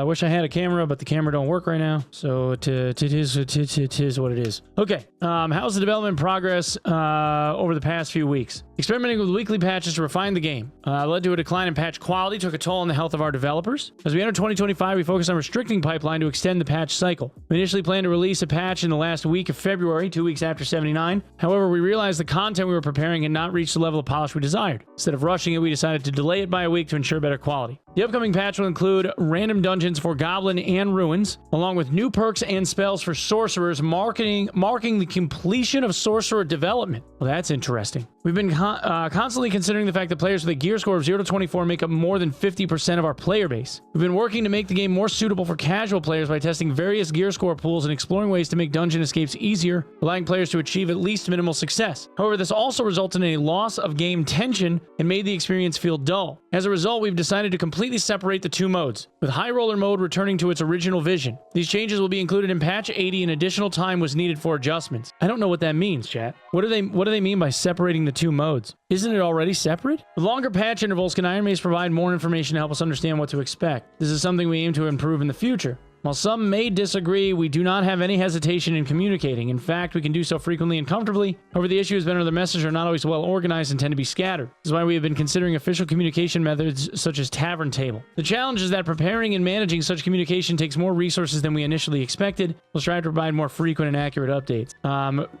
wish I had a camera, but the camera don't work right now. So it is what it is. Okay. How's the development progress over the past few weeks? Experimenting with weekly patches to refine the game led to a decline in patch quality, took a toll on the health of our developers. As we enter 2025, we focused on restricting pipeline to extend the patch cycle. We initially planned to release a patch in the last week of February, 2 weeks after 79. However, we realized the content we were preparing had not reached the level of polish we desired. Instead of rushing it, we decided to delay it by a week to ensure better quality. The upcoming patch will include random dungeons for Goblin and Ruins, along with new perks and spells for Sorcerers, marking the completion of Sorcerer development. Well, that's interesting. We've been constantly considering the fact that players with a gear score of 0 to 24 make up more than 50% of our player base. We've been working to make the game more suitable for casual players by testing various gear score pools and exploring ways to make dungeon escapes easier, allowing players to achieve at least minimal success. However, this also resulted in a loss of game tension and made the experience feel dull. As a result, we've decided to completely separate the two modes, with High Roller mode returning to its original vision. These changes will be included in patch 80 and additional time was needed for adjustments. I don't know what that means, chat. What do they mean by separating the two modes? Isn't it already separate? With longer patch intervals, can Ironmace provide more information to help us understand what to expect? This is something we aim to improve in the future. While some may disagree, we do not have any hesitation in communicating. In fact, we can do so frequently and comfortably. However, the issue has been that the messages are not always well organized and tend to be scattered. This is why we have been considering official communication methods such as Tavern Table. The challenge is that preparing and managing such communication takes more resources than we initially expected. We'll strive to provide more frequent and accurate updates.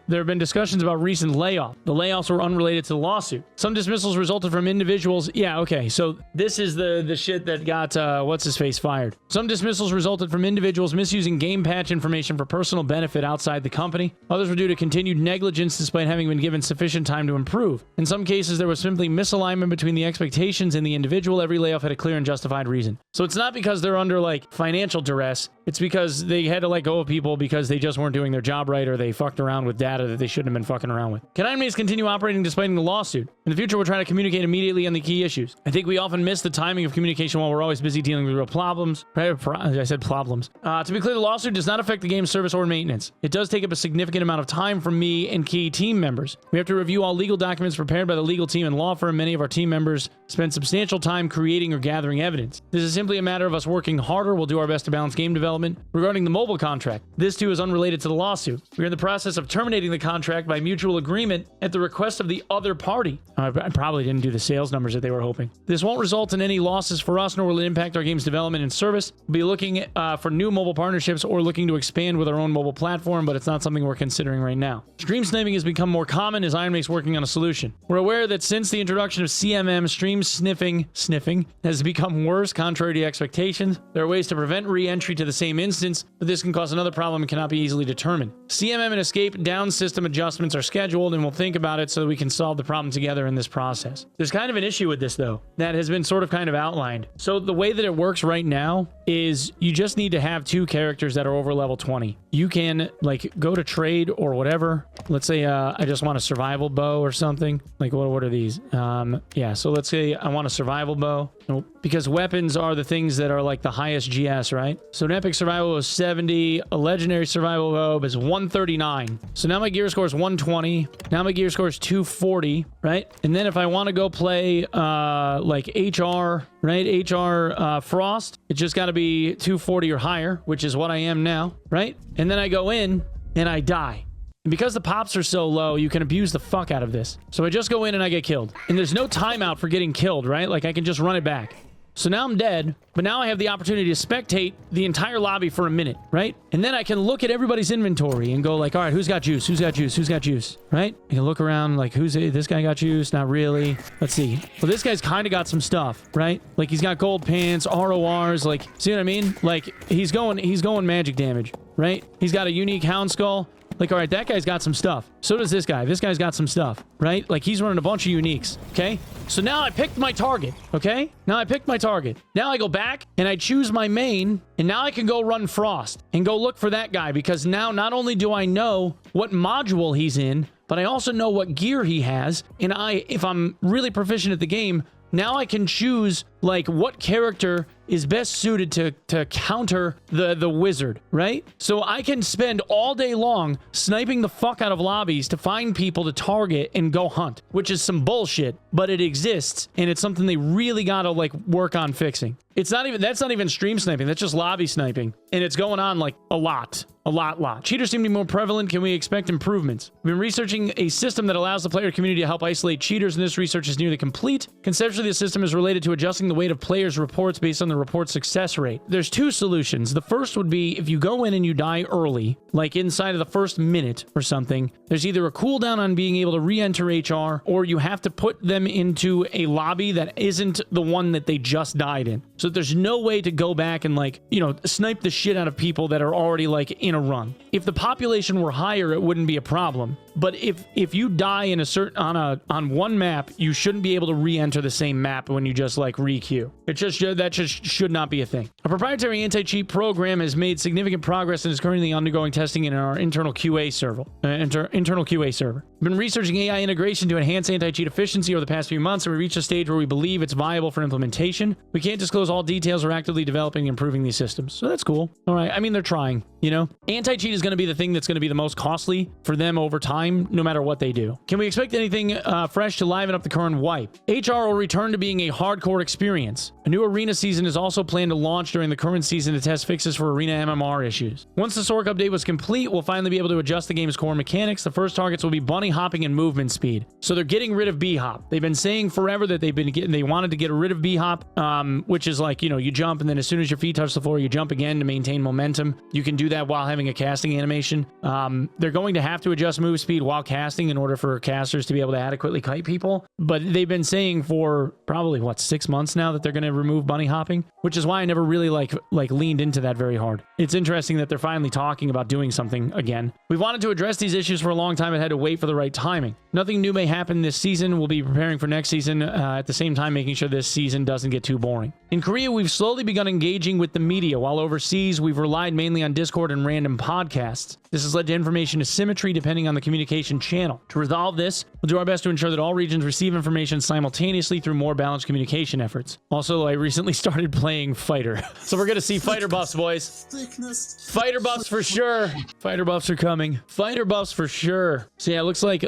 There have been discussions about recent layoffs. The layoffs were unrelated to the lawsuit. Some dismissals resulted from individuals. Yeah, okay, so this is the shit that got what's-his-face fired. Some dismissals resulted from individuals misusing game patch information for personal benefit outside the company. Others were due to continued negligence despite having been given sufficient time to improve. In some cases, there was simply misalignment between the expectations and the individual. Every layoff had a clear and justified reason. So it's not because they're under, like, financial duress. It's because they had to let go of people because they just weren't doing their job right or they fucked around with data that they shouldn't have been fucking around with. Can Ironmace continue operating despite the lawsuit? In the future, we'll try to communicate immediately on the key issues. I think we often miss the timing of communication while we're always busy dealing with real problems. I said problems. To be clear, the lawsuit does not affect the game's service or maintenance. It does take up a significant amount of time from me and key team members. We have to review all legal documents prepared by the legal team and law firm. Many of our team members spend substantial time creating or gathering evidence. This is simply a matter of us working harder. We'll do our best to balance game development. Regarding the mobile contract, this too is unrelated to the lawsuit. We're in the process of terminating the contract by mutual agreement at the request of the other party. I probably didn't do the sales numbers that they were hoping. This won't result in any losses for us, nor will it impact our game's development and service. We'll be looking for new mobile partnerships or looking to expand with our own mobile platform, but it's not something we're considering right now. Stream sniping has become more common as Ironmace working on a solution. We're aware that since the introduction of CMM, stream sniffing has become worse contrary to expectations. There are ways to prevent re-entry to the same instance, but this can cause another problem and cannot be easily determined. CMM and escape down system adjustments are scheduled, and we'll think about it so that we can solve the problem together in this process. There's kind of an issue with this, though, that has been sort of kind of outlined. So the way that it works right now is you just need to have two characters that are over level 20. You can, like, go to trade or whatever. Let's say I just want a survival bow or something. Like, what are these? Yeah, so let's say I want a survival bow. Nope. Because weapons are the things that are like the highest GS, right? So an epic survival is 70, a legendary survival bow is 139. So now my gear score is 120. Now my gear score is 240, right? And then if I want to go play like HR, right? HR Frost, it's just got to be 240 or higher, which is what I am now, right? And then I go in and I die. And because the pops are so low, you can abuse the fuck out of this. So I just go in and I get killed. And there's no timeout for getting killed, right? Like I can just run it back. So now I'm dead, but now I have the opportunity to spectate the entire lobby for a minute, right? And then I can look at everybody's inventory and go like, all right, who's got juice? Who's got juice? Who's got juice? Right? I can look around like, this guy got juice? Not really. Let's see. Well, this guy's kind of got some stuff, right? Like he's got gold pants, RORs, like, see what I mean? Like he's going magic damage, right? He's got a unique hound skull. Like, all right, that guy's got some stuff. So does this guy. This guy's got some stuff, right? Like, he's running a bunch of uniques, okay? So now I picked my target, okay? Now I picked my target. Now I go back and I choose my main, and now I can go run Frost and go look for that guy because now not only do I know what module he's in, but I also know what gear he has, and if I'm really proficient at the game, now I can choose, like, what character is best suited to counter the wizard, right? So I can spend all day long sniping the fuck out of lobbies to find people to target and go hunt, which is some bullshit, but it exists, and it's something they really gotta, like, work on fixing. It's not even, that's not even stream sniping. That's just lobby sniping. And it's going on like a lot. Cheaters seem to be more prevalent. Can we expect improvements? We've been researching a system that allows the player community to help isolate cheaters, and this research is nearly complete. Conceptually, the system is related to adjusting the weight of players' reports based on the report success rate. There's two solutions. The first would be if you go in and you die early, like inside of the first minute or something, there's either a cooldown on being able to re-enter HR, or you have to put them into a lobby that isn't the one that they just died in. So there's no way to go back and like, you know, snipe the shit out of people that are already like in a run. If the population were higher, it wouldn't be a problem. But if you die in a certain on one map, you shouldn't be able to re-enter the same map when you just like re-queue. That just should not be a thing. A proprietary anti-cheat program has made significant progress and is currently undergoing testing in our internal QA server. We've been researching AI integration to enhance anti-cheat efficiency over the past few months, and we reached a stage where we believe it's viable for implementation. We can't disclose all details. We're actively developing and improving these systems, so that's cool. All right, I mean, they're trying. You know, anti-cheat is going to be the thing that's going to be the most costly for them over time, no matter what they do. Can we expect anything fresh to liven up the current wipe? HR will return to being a hardcore experience. A new arena season is also planned to launch during the current season to test fixes for arena MMR issues. Once the Sork update was complete, we'll finally be able to adjust the game's core mechanics. The first targets will be bunny hopping and movement speed. So they're getting rid of B-hop. They've been saying forever that they wanted to get rid of B-hop, which is like, you know, you jump and then as soon as your feet touch the floor, you jump again to maintain momentum. You can do that while having a casting animation. They're going to have to adjust move speed while casting in order for casters to be able to adequately kite people. But they've been saying for probably, what, 6 months now that they're going to remove bunny hopping, which is why I never really like leaned into that very hard. It's interesting that they're finally talking about doing something again. We've wanted to address these issues for a long time and had to wait for the right timing. Nothing new may happen this season. We'll be preparing for next season at the same time making sure this season doesn't get too boring. In Korea, we've slowly begun engaging with the media, while overseas, we've relied mainly on Discord and random podcasts. This has led to information asymmetry depending on the communication channel. To resolve this, we'll do our best to ensure that all regions receive information simultaneously through more balanced communication efforts. Also, I recently started playing Fighter. So we're going to see fighter buffs, boys. Fighter buffs for sure. Fighter buffs are coming. Fighter buffs for sure. So yeah, it looks like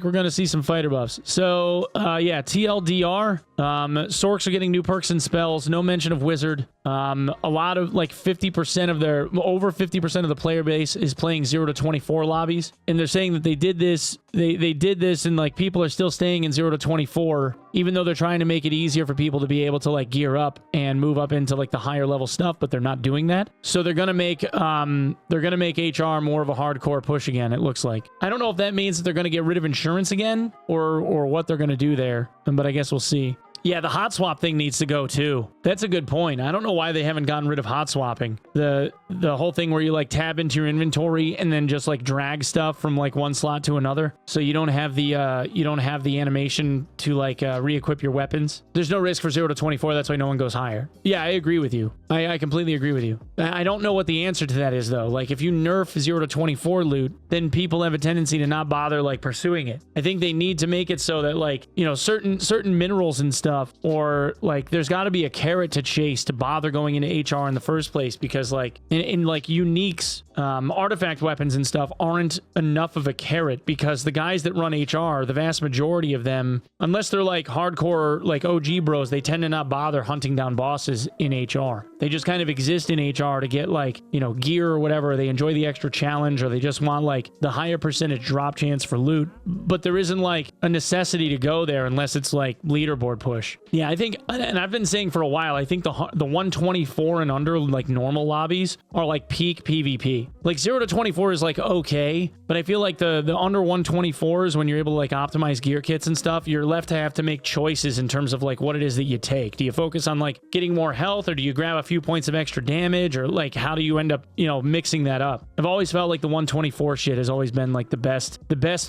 we're going to see some fighter buffs. So yeah, TLDR. Sorks are getting new perks and spells. No mention of Wizard. A lot of like 50% of their, over 50% of the player base is playing 0 to 24 lobbies. And they're saying that they did this, they did this and like people are still staying in 0 to 24, even though they're trying to make it easier for people to be able to like gear up and move up into like the higher level stuff, but they're not doing that. So they're going to make HR more of a hardcore push again, it looks like. I don't know if that means that they're going to get rid of insurance again or what they're going to do there, but I guess we'll see. Yeah, the hot swap thing needs to go too. That's a good point. I don't know why they haven't gotten rid of hot swapping. The whole thing where you like tab into your inventory and then just like drag stuff from like one slot to another, so you don't have the animation to like re-equip your weapons. There's no risk for 0 to 24. That's why no one goes higher. Yeah, I agree with you. I completely agree with you. I don't know what the answer to that is though. Like if you nerf 0 to 24 loot, then people have a tendency to not bother like pursuing it. I think they need to make it so that like, you know, certain minerals and stuff, or like there's got to be a carrot to chase to bother going into HR in the first place, because like in like uniques, artifact weapons and stuff aren't enough of a carrot, because the guys that run HR, the vast majority of them, unless they're like hardcore like OG bros, they tend to not bother hunting down bosses in HR. They just kind of exist in HR to get like, you know, gear or whatever. They enjoy the extra challenge, or they just want like the higher percentage drop chance for loot, but there isn't like a necessity to go there unless it's like leaderboard push. Yeah, I think, and I've been saying for a while, I think the 124 and under like normal lobbies are like peak PvP. Like 0 to 24 is like okay, but I feel like the under 124s, when you're able to like optimize gear kits and stuff, you're left to have to make choices in terms of like what it is that you take. Do you focus on like getting more health, or do you grab a few points of extra damage, or like how do you end up, you know, mixing that up? I've always felt like the 124 shit has always been like the best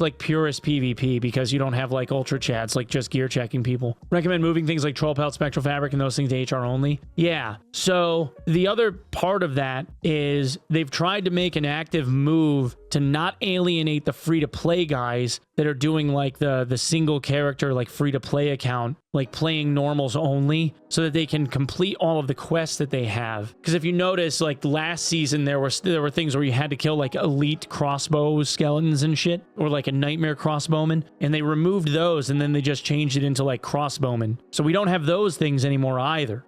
like purest PvP, because you don't have like ultra chads like just gear checking people. Recommend moving things like troll pelt, spectral fabric, and those things to HR only. Yeah, so the other part of that is they've tried to make an active move to not alienate the free-to-play guys that are doing like the single character like free-to-play account, like playing normals only, so that they can complete all of the quests that they have. Because if you notice, like last season, there were things where you had to kill like elite crossbow skeletons and shit, or like a nightmare crossbowman, and they removed those and then they just changed it into like crossbowmen. So we don't have those things anymore either.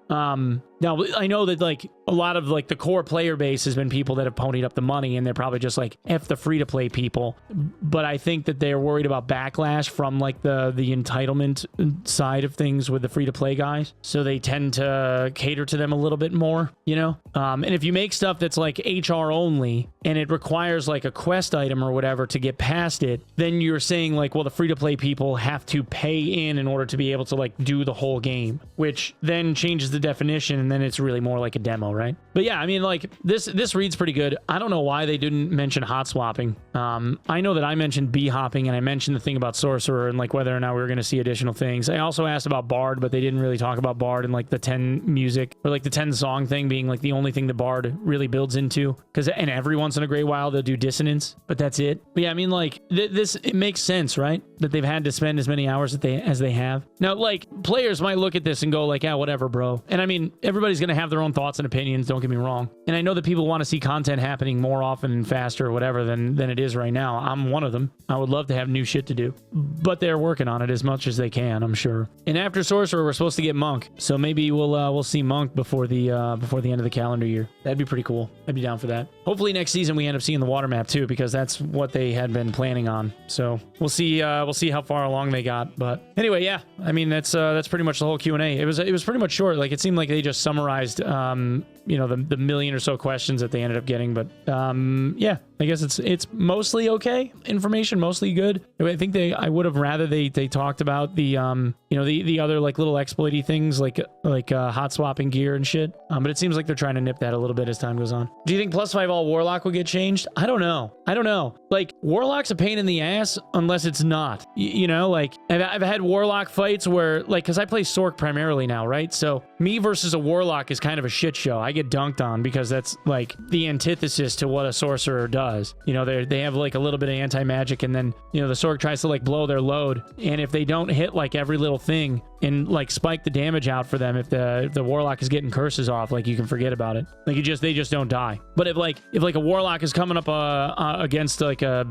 Now, I know that like a lot of like the core player base has been people that have ponied up the money, and they're probably just like F the free-to-play people. But I think that they're worried about backlash from like the entitlement side of things with the free-to-play guys. So they tend to cater to them a little bit more, you know? And if you make stuff that's like HR only and it requires like a quest item or whatever to get past it, then you're saying like, well, the free-to-play people have to pay in order to be able to like do the whole game, which then changes the definition, and then it's really more like a demo, right? But yeah, I mean, like this reads pretty good. I don't know why they didn't mention hot swapping. I know that I mentioned bee hopping, and I mentioned the thing about sorcerer and like whether or not we were going to see additional things. I also asked about bard, but they didn't really talk about bard and like the 10 music or like the 10 song thing being like the only thing the bard really builds into. And every once in a great while they'll do dissonance, but that's it. But yeah, I mean, like it makes sense, right? That they've had to spend as many hours as they have. Now, like players might look at this and go like, yeah, whatever, bro. And I mean, everybody's going to have their own thoughts and opinions, don't get me wrong. And I know that people want to see content happening more often and faster or whatever than it is right now. I'm one of them. I would love to have new shit to do, but they're working on it as much as they can, I'm sure. And after sorcerer, we're supposed to get monk, so maybe we'll see monk before the end of the calendar year. That'd be pretty cool. I'd be down for that. Hopefully next season we end up seeing the water map too, because that's what they had been planning on. So we'll see how far along they got. But anyway, yeah, I mean that's pretty much the whole Q&A. It was pretty much short. Like it seemed like they just summarized the million or so questions that they ended up getting. But yeah, I guess it's mostly okay information, mostly good. I think I would have rather they talked about the the other like little exploity things like hot swapping gear and shit. But it seems like they're trying to nip that a little bit as time goes on. Do you think +5 all warlock will get changed? I don't know. Like warlock's a pain in the ass unless it's not. Like I've had warlock fights where like, because I play Sork primarily now, right? So me versus a warlock is kind of a shit show. I get dunked on because that's like the antithesis to what a sorcerer does. They have like a little bit of anti-magic, and then the Sork tries to like blow their load, and if they don't hit like every little thing and like spike the damage out for them, if the warlock is getting curses off, like you can forget about it. Like they just don't die. But if a warlock is coming up against like a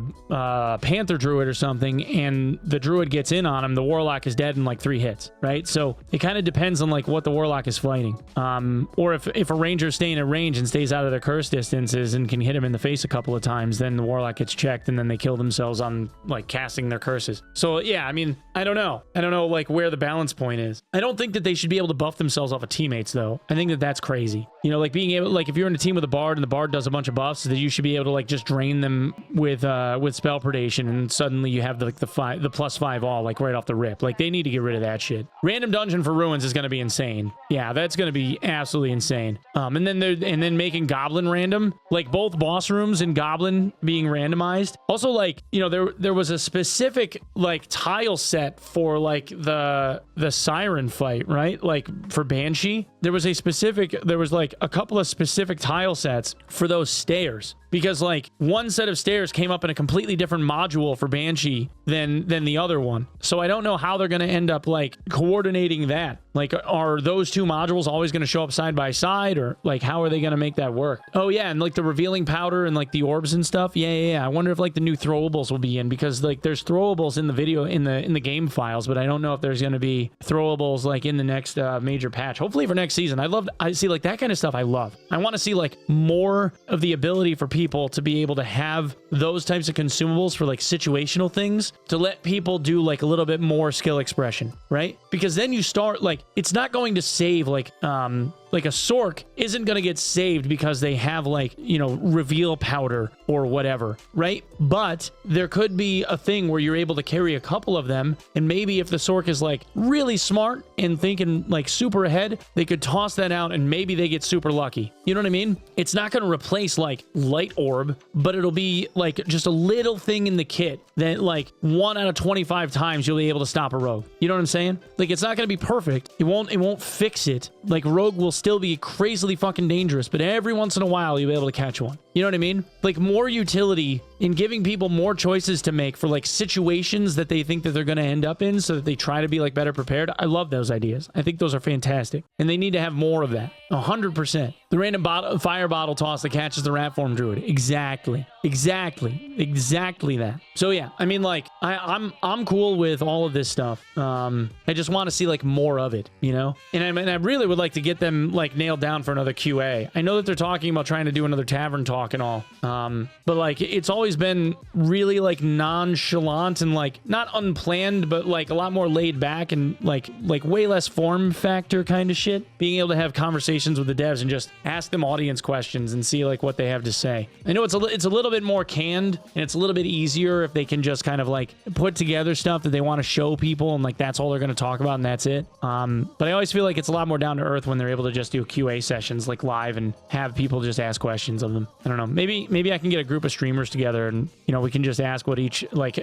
panther druid or something, and the druid gets in on him, the warlock is dead in like 3 hits, right? So it kind of depends on like what the warlock is fighting. Or if a ranger's staying at range and stays out of their curse distances and can hit him in the face a couple of times, then the warlock gets checked, and then they kill themselves on like casting their curses. So yeah, I mean, I don't know like where the balance point is. I don't think that they should be able to buff themselves off of teammates though. I think that that's crazy. Like being able, like if you're in a team with a bard and the bard does a bunch of buffs, that you should be able to like just drain them with spell predation, and suddenly you have the +5 all like right off the rip. Like they need to get rid of that shit. Random dungeon for ruins is going to be insane. Yeah, that's going to be absolutely insane. And then making goblin random, like both boss rooms in goblin being randomized. Also, like there was a specific like tile set for like the siren fight, right? Like for Banshee, there was like a couple of specific tile sets for those stairs, because like one set of stairs came up in a completely different module for Banshee than the other one. So I don't know how they're going to end up like coordinating that. Like, are those two modules always going to show up side by side, or like how are they going to make that work? Oh yeah, and like the revealing powder and like the orbs and stuff. Yeah. I wonder if like the new throwables will be in, because like there's throwables in the video in the game files, but I don't know if there's going to be throwables like in the next major patch. Hopefully for next season. I see like that kind of stuff. I love. I want to see like more of the ability for people to be able to have those types of consumables for like situational things, to let people do like a little bit more skill expression, right? Because then you start like, it's not going to save like a Sork isn't going to get saved because they have like, reveal powder or whatever, right? But there could be a thing where you're able to carry a couple of them, and maybe if the Sork is like really smart and thinking like super ahead, they could toss that out and maybe they get super lucky. You know what I mean? It's not going to replace like light orb, but it'll be like just a little thing in the kit that like 1 out of 25 times you'll be able to stop a rogue. You know what I'm saying? Like it's not going to be perfect. It won't fix it. Like rogue will still be crazily fucking dangerous, but every once in a while you'll be able to catch one. You know what I mean? Like more utility in giving people more choices to make for like situations that they think that they're going to end up in so that they try to be like better prepared. I love those ideas. I think those are fantastic. And they need to have more of that. 100%. The random fire bottle toss that catches the rat form druid. Exactly that. So yeah, I mean, like I'm cool with all of this stuff. I just want to see like more of it, you know. And I really would like to get them like nailed down for another QA. I know that they're talking about trying to do another tavern talk and all, but like it's always been really like nonchalant and like not unplanned, but like a lot more laid back and like way less form factor kind of shit. Being able to have conversations with the devs and just ask them audience questions and see like what they have to say. I know it's a little bit more canned and it's a little bit easier if they can just kind of like put together stuff that they want to show people and like that's all they're going to talk about and that's it. But I always feel like it's a lot more down to earth when they're able to just do QA sessions like live and have people just ask questions of them. I don't know. Maybe I can get a group of streamers together and, you know, we can just ask what each like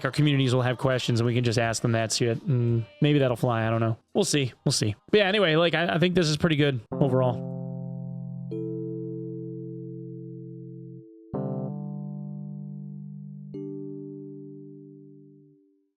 our communities will have questions and we can just ask them that shit and maybe that'll fly. I don't know. We'll see. But yeah, anyway, like I think this is pretty good overall.